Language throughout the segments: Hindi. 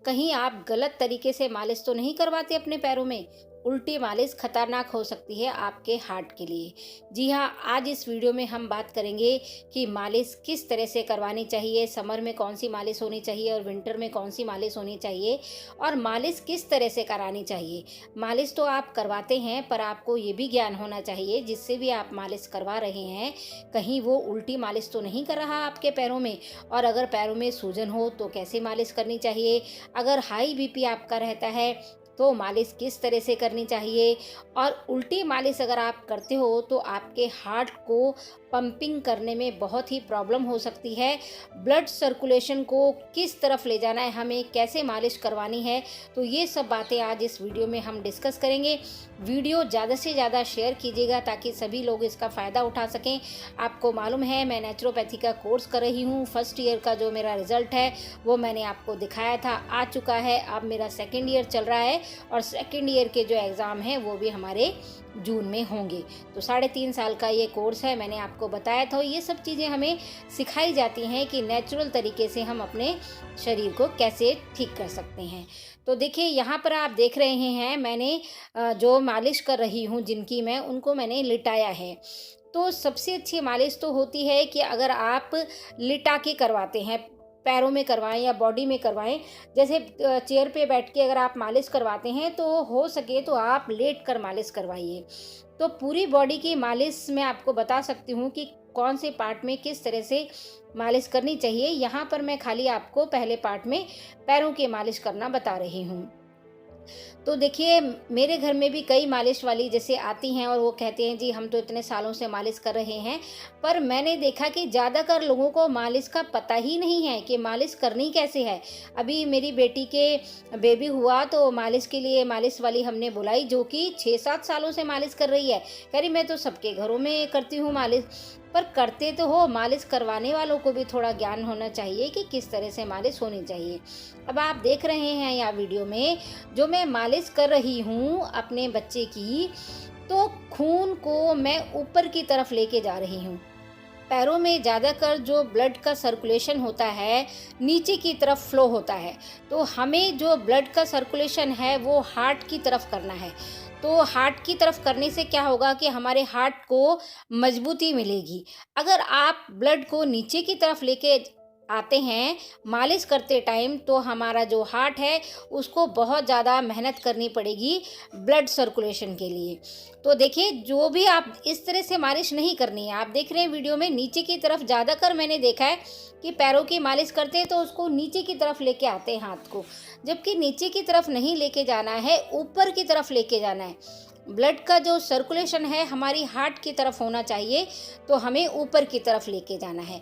कहीं आप गलत तरीके से मालिश तो नहीं करवाते अपने पैरों में? उल्टी मालिश खतरनाक हो सकती है आपके हार्ट के लिए। जी हाँ, आज इस वीडियो में हम बात करेंगे कि मालिश किस तरह से करवानी चाहिए, समर में कौन सी मालिश होनी चाहिए और विंटर में कौन सी मालिश होनी चाहिए और मालिश किस तरह से करानी चाहिए। मालिश तो आप करवाते हैं, पर आपको ये भी ज्ञान होना चाहिए जिससे भी आप मालिश करवा रहे हैं, कहीं वो उल्टी मालिश तो नहीं कर रहा आपके पैरों में। और अगर पैरों में सूजन हो तो कैसे मालिश करनी चाहिए। अगर हाई बीपी आपका रहता है तो मालिश किस तरह से करनी चाहिए। और उल्टी मालिश अगर आप करते हो तो आपके हार्ट को पंपिंग करने में बहुत ही प्रॉब्लम हो सकती है। ब्लड सर्कुलेशन को किस तरफ ले जाना है, हमें कैसे मालिश करवानी है, तो ये सब बातें आज इस वीडियो में हम डिस्कस करेंगे। वीडियो ज़्यादा से ज़्यादा शेयर कीजिएगा ताकि सभी लोग इसका फ़ायदा उठा सकें। आपको मालूम है मैं नेचुरोपैथी का कोर्स कर रही हूँ। फर्स्ट ईयर का जो मेरा रिज़ल्ट है वो मैंने आपको दिखाया था, आ चुका है। अब मेरा सेकेंड ईयर चल रहा है और सेकेंड ईयर के जो एग्ज़ाम हैं वो भी हमारे जून में होंगे। तो 3.5 साल का ये कोर्स है, मैंने आपको बताया था। ये सब चीज़ें हमें सिखाई जाती हैं कि नेचुरल तरीके से हम अपने शरीर को कैसे ठीक कर सकते हैं। तो देखिए, यहाँ पर आप देख रहे हैं मैंने जो मालिश कर रही हूँ जिनकी मैं, उनको मैंने लिटाया है। तो सबसे अच्छी मालिश तो होती है कि अगर आप लिटा के करवाते हैं, पैरों में करवाएं या बॉडी में करवाएं। जैसे चेयर पे बैठ के अगर आप मालिश करवाते हैं तो हो सके तो आप लेट कर मालिश करवाइए। तो पूरी बॉडी की मालिश मैं आपको बता सकती हूँ कि कौन से पार्ट में किस तरह से मालिश करनी चाहिए। यहाँ पर मैं खाली आपको पहले पार्ट में पैरों की मालिश करना बता रही हूँ। तो देखिए, मेरे घर में भी कई मालिश वाली जैसे आती हैं और वो कहते हैं जी हम तो इतने सालों से मालिश कर रहे हैं, पर मैंने देखा कि ज़्यादातर लोगों को मालिश का पता ही नहीं है कि मालिश करनी कैसे है। अभी मेरी बेटी के बेबी हुआ तो मालिश के लिए मालिश वाली हमने बुलाई जो कि 6-7 सालों से मालिश कर रही है। कह रही मैं तो सबके घरों में करती हूँ मालिश। पर करते तो हो, मालिश करवाने वालों को भी थोड़ा ज्ञान होना चाहिए कि किस तरह से मालिश होनी चाहिए। अब आप देख रहे हैं यहाँ वीडियो में जो मैं मालिश कर रही हूँ अपने बच्चे की, तो खून को मैं ऊपर की तरफ लेके जा रही हूँ। पैरों में ज़्यादातर जो ब्लड का सर्कुलेशन होता है नीचे की तरफ फ्लो होता है, तो हमें जो ब्लड का सर्कुलेशन है वो हार्ट की तरफ करना है। तो हार्ट की तरफ करने से क्या होगा कि हमारे हार्ट को मजबूती मिलेगी। अगर आप ब्लड को नीचे की तरफ लेके आते हैं मालिश करते टाइम, तो हमारा जो हार्ट है उसको बहुत ज़्यादा मेहनत करनी पड़ेगी ब्लड सर्कुलेशन के लिए। तो देखिए, जो भी आप इस तरह से मालिश नहीं करनी है। आप देख रहे हैं वीडियो में नीचे की तरफ ज़्यादातर मैंने देखा है कि पैरों की मालिश करते हैं तो उसको नीचे की तरफ लेके आते हैं हाथ को, जबकि नीचे की तरफ नहीं लेके जाना है, ऊपर की तरफ लेके जाना है। ब्लड का जो सर्कुलेशन है हमारी हार्ट की तरफ होना चाहिए, तो हमें ऊपर की तरफ लेके जाना है।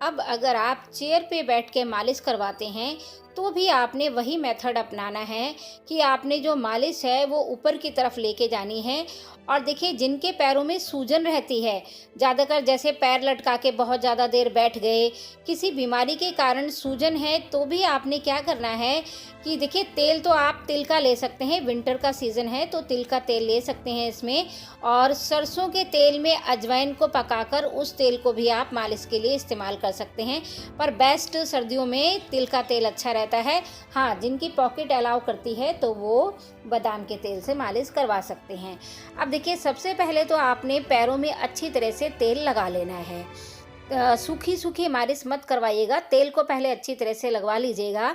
अब अगर आप चेयर पे बैठ के मालिश करवाते हैं तो भी आपने वही मेथड अपनाना है कि आपने जो मालिश है वो ऊपर की तरफ लेके जानी है। और देखिए, जिनके पैरों में सूजन रहती है, ज़्यादातर जैसे पैर लटका के बहुत ज़्यादा देर बैठ गए, किसी बीमारी के कारण सूजन है, तो भी आपने क्या करना है कि देखिए, तेल तो आप तिल का ले सकते हैं, विंटर का सीज़न है तो तिल का तेल ले सकते हैं इसमें। और सरसों के तेल में अजवाइन को पकाकर उस तेल को भी आप मालिश के लिए इस्तेमाल कर सकते हैं। पर बेस्ट सर्दियों में तिल का तेल अच्छा रहता है। हाँ, जिनकी पॉकेट अलाउ करती है तो वो बादाम के तेल से मालिश करवा सकते हैं। अब देखिए, सबसे पहले तो आपने पैरों में अच्छी तरह से तेल लगा लेना है। सूखी सूखी मालिश मत करवाइएगा, तेल को पहले अच्छी तरह से लगवा लीजिएगा।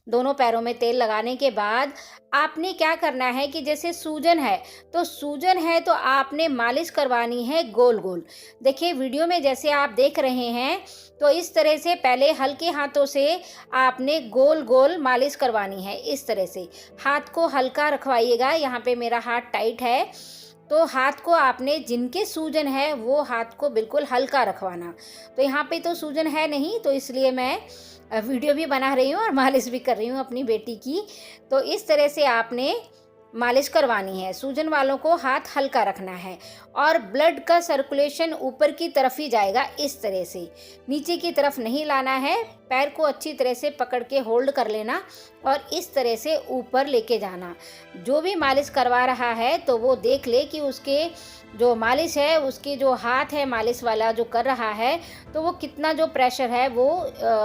दोनों पैरों में तेल लगाने के बाद आपने क्या करना है कि जैसे सूजन है तो आपने मालिश करवानी है गोल गोल। देखिए, वीडियो में जैसे आप देख रहे हैं तो इस तरह से पहले हल्के हाथों से आपने गोल गोल मालिश करवानी है। इस तरह से हाथ को हल्का रखवाइएगा। यहाँ पे मेरा हाथ टाइट है तो हाथ को आपने, जिनके सूजन है वो हाथ को बिल्कुल हल्का रखवाना। तो यहाँ पे तो सूजन है नहीं, तो इसलिए मैं वीडियो भी बना रही हूँ और मालिश भी कर रही हूँ अपनी बेटी की। तो इस तरह से आपने मालिश करवानी है। सूजन वालों को हाथ हल्का रखना है और ब्लड का सर्कुलेशन ऊपर की तरफ ही जाएगा, इस तरह से नीचे की तरफ नहीं लाना है। पैर को अच्छी तरह से पकड़ के होल्ड कर लेना और इस तरह से ऊपर लेके जाना। जो भी मालिश करवा रहा है तो वो देख ले कि उसके जो मालिश है, उसके जो हाथ है मालिश वाला जो कर रहा है, तो वो कितना जो प्रेशर है वो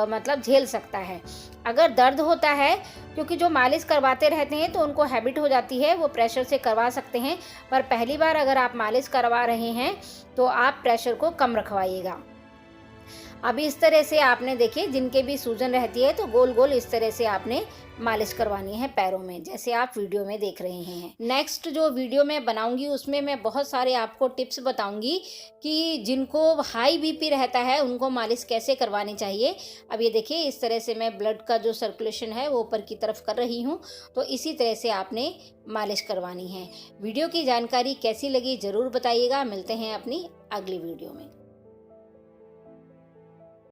मतलब झेल सकता है। अगर दर्द होता है, क्योंकि जो मालिश करवाते रहते हैं तो उनको हैबिट हो जाती है, वो प्रेशर से करवा सकते हैं, पर पहली बार अगर आप मालिश करवा रहे हैं तो आप प्रेशर को कम रखवाइएगा। अब इस तरह से आपने देखिए, जिनके भी सूजन रहती है तो गोल गोल इस तरह से आपने मालिश करवानी है पैरों में, जैसे आप वीडियो में देख रहे हैं। नेक्स्ट जो वीडियो मैं बनाऊंगी उसमें मैं बहुत सारे आपको टिप्स बताऊंगी कि जिनको हाई बीपी रहता है उनको मालिश कैसे करवानी चाहिए। अब ये देखिए, इस तरह से मैं ब्लड का जो सर्कुलेशन है वो ऊपर की तरफ कर रही हूँ, तो इसी तरह से आपने मालिश करवानी है। वीडियो की जानकारी कैसी लगी ज़रूर बताइएगा। मिलते हैं अपनी अगली वीडियो में।